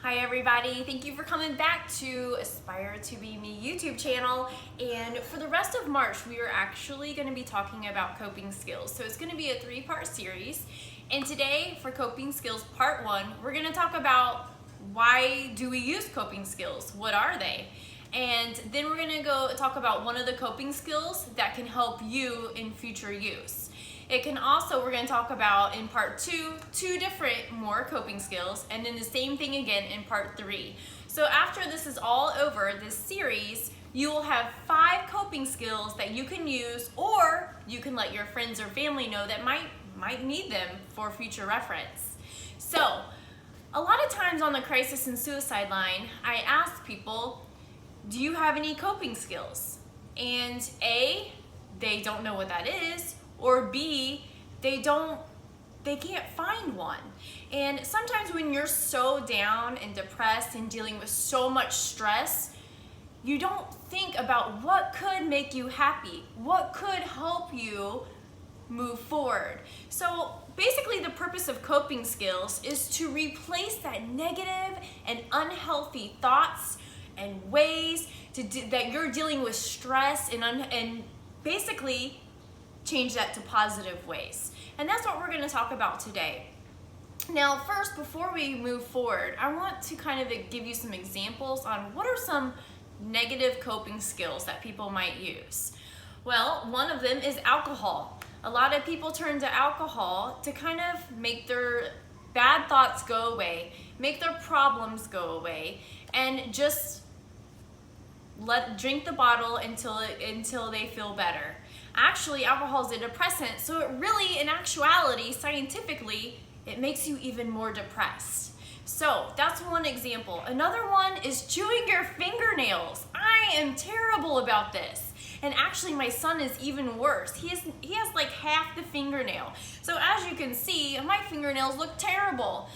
Hi everybody, thank you for coming back to Aspire to Be Me YouTube channel. And for the rest of March, we are actually going to be talking about coping skills. So it's going to be a 3-part series. And today for coping skills part 1, we're going to talk about why do we use coping skills? What are they? And then we're going to go talk about one of the coping skills that can help you in future use. It can also, we're going to talk about in part 2, 2 different more coping skills, and then the same thing again in part 3. So after this is all over, this series, you will have 5 coping skills that you can use, or you can let your friends or family know that might need them for future reference. So a lot of times on the crisis and suicide line, I ask people, do you have any coping skills? And A, they don't know what that is, or B, they can't find one. And sometimes when you're so down and depressed and dealing with so much stress, you don't think about what could make you happy, what could help you move forward. So basically the purpose of coping skills is to replace that negative and unhealthy thoughts and ways that you're dealing with stress and basically change that to positive ways. And that's what we're going to talk about today. Now first, before we move forward, I want to kind of give you some examples on what are some negative coping skills that people might use. Well, one of them is alcohol. A lot of people turn to alcohol to kind of make their bad thoughts go away, make their problems go away, and just drink the bottle until they feel better. Actually, alcohol is a depressant, so it really, in actuality, scientifically, it makes you even more depressed. So that's one example. Another one is chewing your fingernails. I am terrible about this. And actually, my son is even worse. He has like half the fingernail. So as you can see, my fingernails look terrible.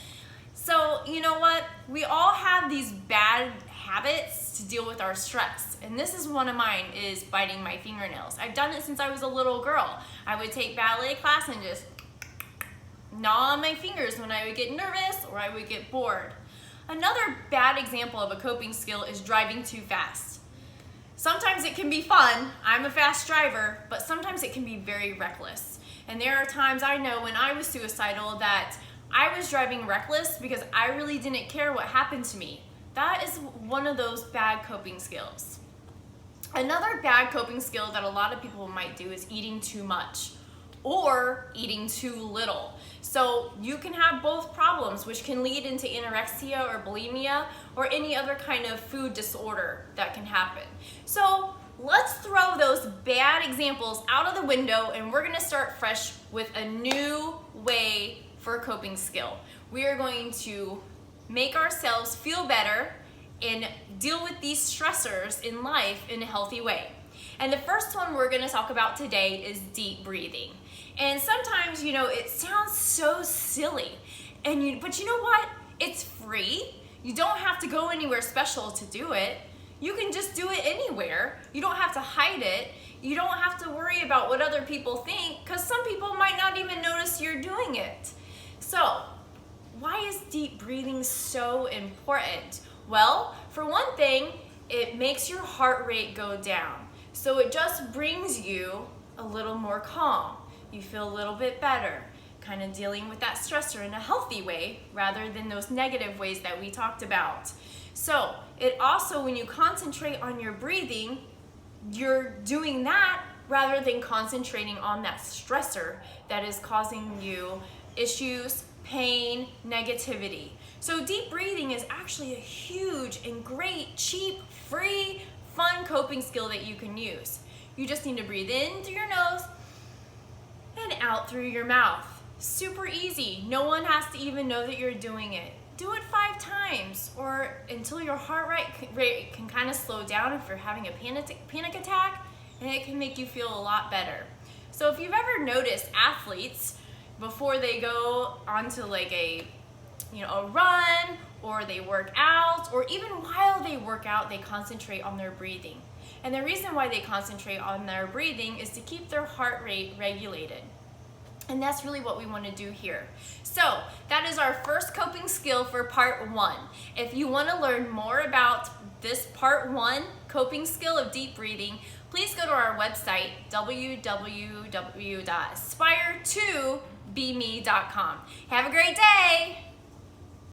So you know what? We all have these bad habits to deal with our stress. And this is one of mine, is biting my fingernails. I've done it since I was a little girl. I would take ballet class and just gnaw on my fingers when I would get nervous or I would get bored. Another bad example of a coping skill is driving too fast. Sometimes it can be fun. I'm a fast driver, but sometimes it can be very reckless. And there are times I know when I was suicidal that I was driving reckless because I really didn't care what happened to me. That is one of those bad coping skills. Another bad coping skill that a lot of people might do is eating too much or eating too little. So you can have both problems, which can lead into anorexia or bulimia or any other kind of food disorder that can happen. So let's throw those bad examples out of the window, and we're gonna start fresh with a new way for a coping skill. We are going to make ourselves feel better and deal with these stressors in life in a healthy way. And the first one we're going to talk about today is deep breathing. And sometimes, it sounds so silly, but you know what? It's free. You don't have to go anywhere special to do it. You can just do it anywhere. You don't have to hide it. You don't have to worry about what other people think, because some people might not even notice you're doing it. So, why is deep breathing so important? Well, for one thing, it makes your heart rate go down. So it just brings you a little more calm. You feel a little bit better, kind of dealing with that stressor in a healthy way rather than those negative ways that we talked about. So it also, when you concentrate on your breathing, you're doing that rather than concentrating on that stressor that is causing you issues, pain, negativity. So deep breathing is actually a huge and great, cheap, free, fun coping skill that you can use. You just need to breathe in through your nose and out through your mouth. Super easy. No one has to even know that you're doing it. Do it 5 times or until your heart rate can kind of slow down if you're having a panic attack, and it can make you feel a lot better. So if you've ever noticed athletes, before they go onto like a run, or they work out, or even while they work out, they concentrate on their breathing. And the reason why they concentrate on their breathing is to keep their heart rate regulated. And that's really what we want to do here. So that is our first coping skill for part 1. If you want to learn more about this part 1 coping skill of deep breathing, please go to our website, www.aspire2beme.com. Have a great day!